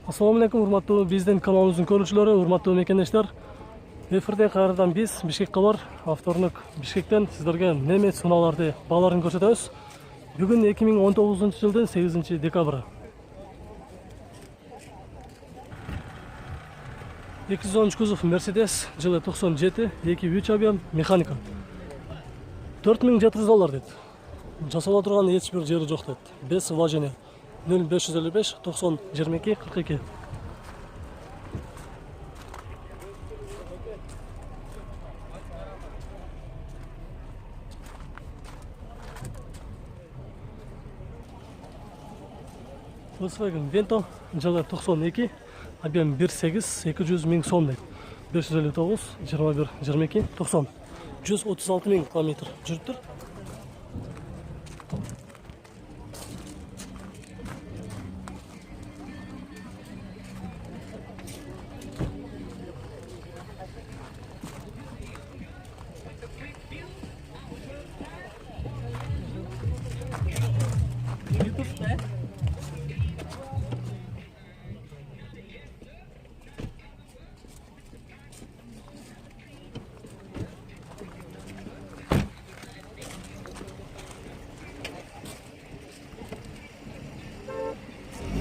Assalamu alaykum, урматтуу биздин каналыбыздын көрүүчүлөрү, урматтуу мекендештер. Эфирде кайрадан биз Бишкек кабар авторунук Бишкектен сиздерге немет суналарды бааларын көрсөтөбүз. Бүгүн 2019-жылдын 8-декабры. 213 кузов Mercedes жылы 97, 2.3 объем механика. $4700 дейт. Жасала турган эч бир жери жок дейт. Без вложения. 0555 90 22 42. Volkswagen Vento жылы 92, объем 1.8, 200 миң сом дейт. 559 21 22 90. 136 миң километр жүрүптүр.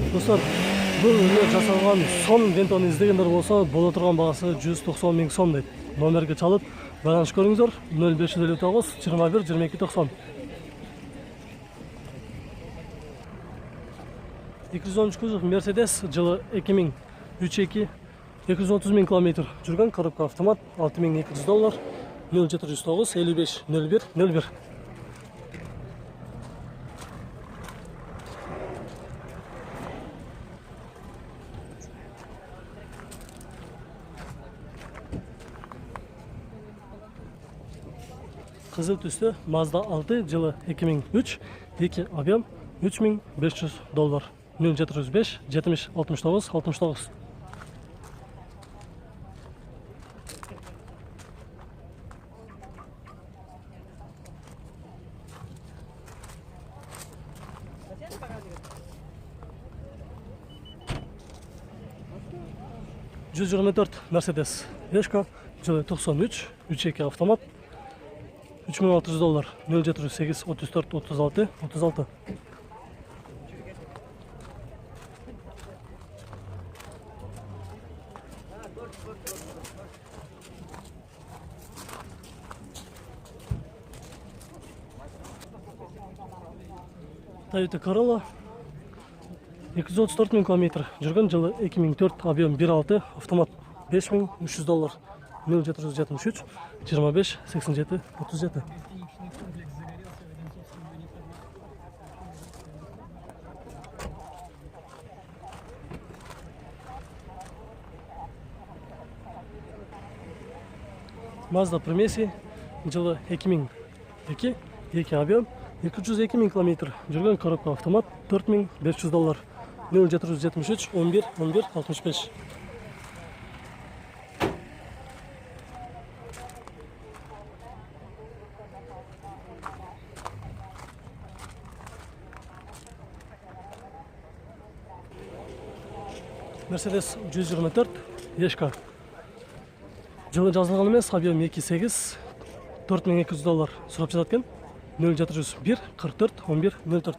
Достар, бұл өнер жасалған сон Вентоны издегендер болса, бола турган бағасы 190 миң сом дейт. Номерге чалып, байланыш көрүңүздөр. 0559 21 22 90. 213 кузов Mercedes жылы 2003-2, 230 миң километр жүргөн, коробка автомат, $6200, 0709 55 01 01. Кызыл түстө Mazda 6 жылы 2003, 2 объем, $3500, 0705 70 69 69. $124 Mercedes Ешка жылы 93, 3.2 автомат, $3600, 0708 34 36 36. Toyota Corolla 234 миң километр жүргөн, жылы 2004, объем 1.6, автомат, $5300, 0773 25 87 37. Mazda Promesi жылы 2002, 2 объем, 202 миң километр жүргөн, коробка автомат, $4500, 0773 11 11 65. Mercedes 124 Ешка жылы жазылган эмес, объем 2.8, $4200 сурап жатат экен. 0701 44 11 04.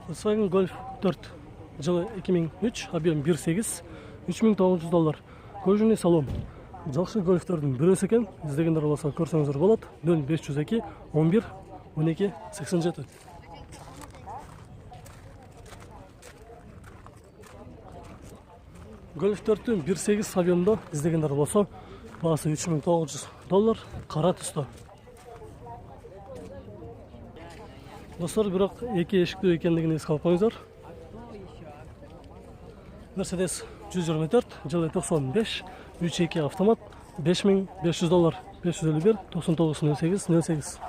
Volkswagen Golf 4 жылы 2003, объем 1.8, $3900, кожаный салон. Жакшы гольфтердин бирөөсү экен. Издегендер болсо көрсөңүздөр болот. 0502 11 12 87. Golf 4-тün 1.8 объемдо издегендер болсо, баасы $3900, кара түстө. Достор, бирок эки эшиктүү экендигин эске алып коюңуздар. Mercedes 124 жылы 95, 3.2 автомат, $5500, 551 99 08 08.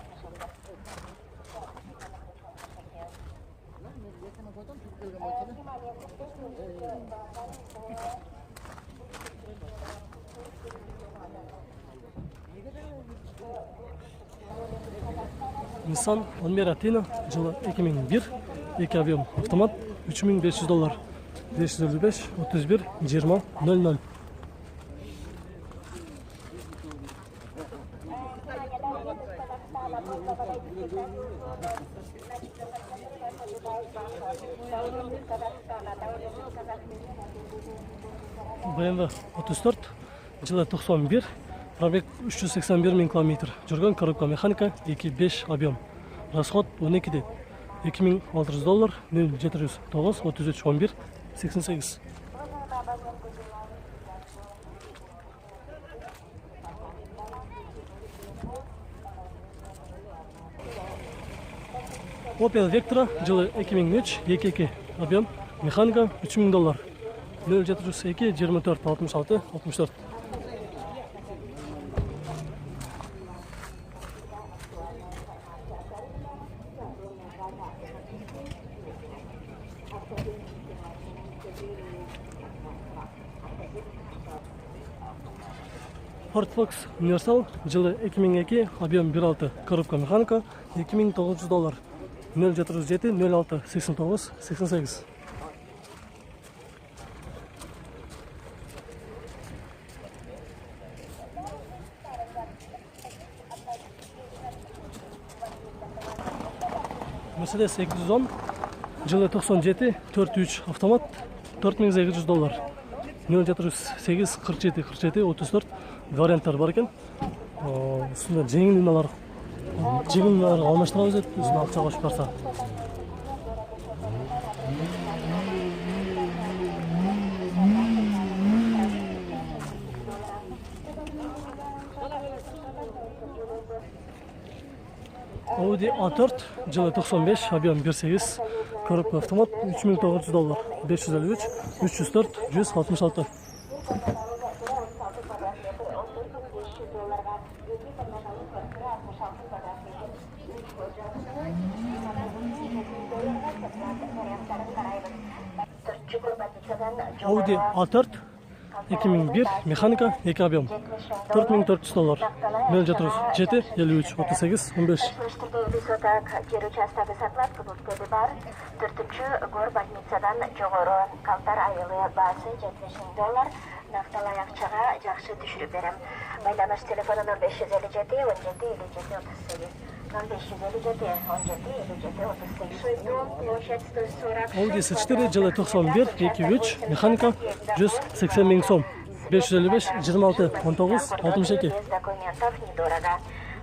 Nissan Almera Tina жылы 2001, 2 объем автомат, $3500, 555 31 20 00. BMW 34, жылы 91, пробег 381 000 км, жүрген коробка механика, 2.5 объем. Расход 12'де, $2600, 0709 33 11 88. Opel Vectra жылы 2003, 2.2 объем, механика $3000, 0702 24 66 64. Ford Focus Universal жылы 2002, объем 1.6, коробка механика, $2900, 0707 06 89 88. Mercedes 210, жылы 97, 4.3 автомат, $4800, 0708 47 47 34 варианттар бар екен. Үстінде жеңіл линалар алмаштырамыз деді, үстіне ақша қосып барса. Audi A4 жылы 95, объем 1.8, коробка автомат, $3900, 553 304 166. Audi A4 2001, механика, 2 объем, $4400, 0707 53 38 15. Нақтылай ақшаға жақсы түшіріп берем. Байланыс телефоны 0557 17 57 38. 0557 17 57 38. Audi S4 жылы 91, 2.3, механика, $180 000, 555 26 19 62. Документов недорого.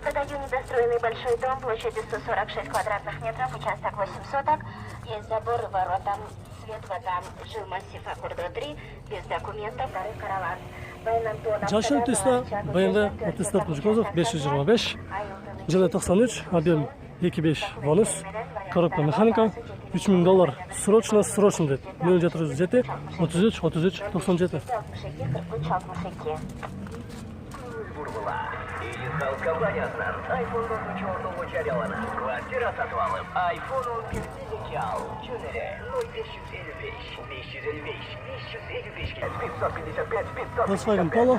Продаю недостроенный большой дом площадью 146 квадратных метров, участок 8 соток. Есть забор, ворота, свет, вода, жил массив Аккорда 3, без документов, горы Караван. Жашыл түсті BMW 34 кузов 525, жылы 93, объем 2.5 бонус, коробка механика, $3000, срочно деді, 0707 33 33 97. Ильхал компаниясынан iPhone 14 орнуға жариялана. Квартира сатып алып, iPhone 11 дизекал. Жөнеле 0555 Volkswagen Polo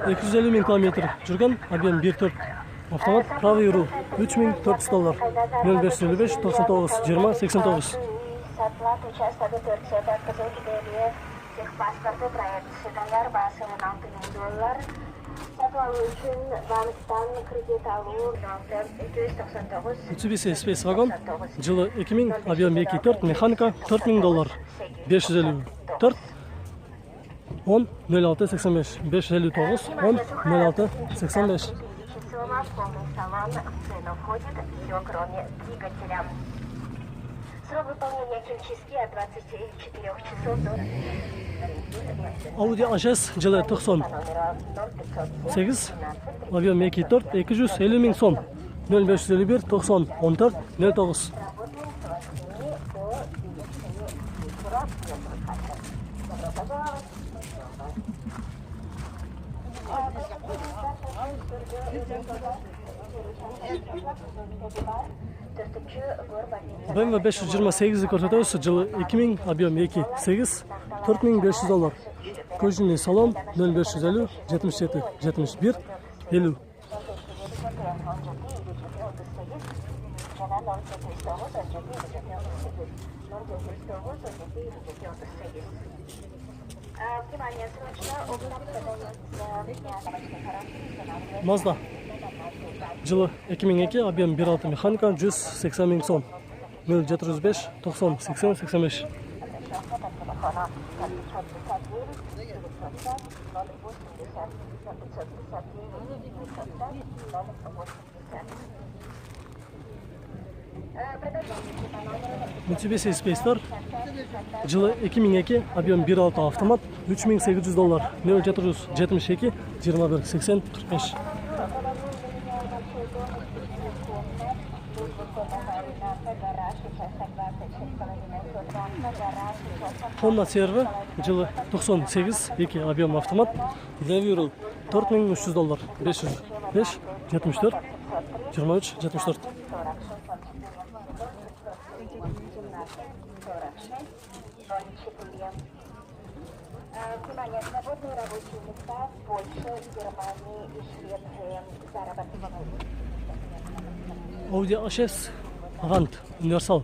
250 000 км жүрген, объем 1.4, автомат, правый руль, $3400, 0555 99 20 89. Зарплата участвует в торте, техпаспорты, проект седандар, басы $16 000. Сатып үшін банктан кредит алу 299. Mitsubishi Space Wagon жылы 2000, объем 2.4, механика, $4000, 554 10 06 85 559 10 06 85. Полный салон, в цену входит все, кроме двигателя. Срок выполнения химчистки от 24 часов до... Audi A6 жылы 98, объем 2.4, 250 000 сом, 0551 90 14 09. BMW 528 көрсетеміз, жылы 2000, объем 2.8, $4500. Көжінен салон 0550 77 71 50. Внимание, срочно углом подается Mazda. Жылы 2002, объем 1.6 механика, 180 миң сом. 0705 90 80 85. Mitsubishi Spacer. Жылы 2002, объем 1.6 автомат, $3800. 0772 21 80 45. Honda CR-V, жылы 98, 2 объем автомат, Devil $4300, 505 74 23 74. Внимание, свободные рабочие места в Польше, Германии и Швеции. Заработок. Audi A6 Avant Universal.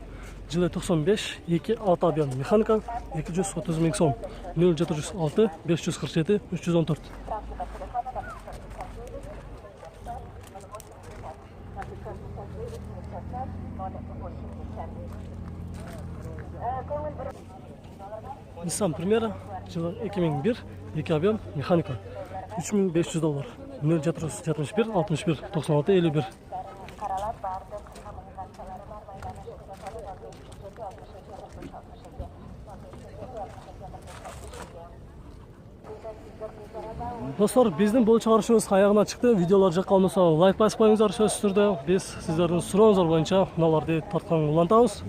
Жылы 95, 2 6 объем механика, 230 миң сом. 0706 547 314. Nissan Primera, жылы 2001, 2 объем механика, $3500. 0771 61 96 51. Достар, біздің бұл чығарышымыз аяғына шықты. Видеолар жаққа қалмаса лайк басып қойыңыздар, сөзсіз түрде біз сіздердің сұрауыңыздар бойынша мыналарды тартқан улантамыз.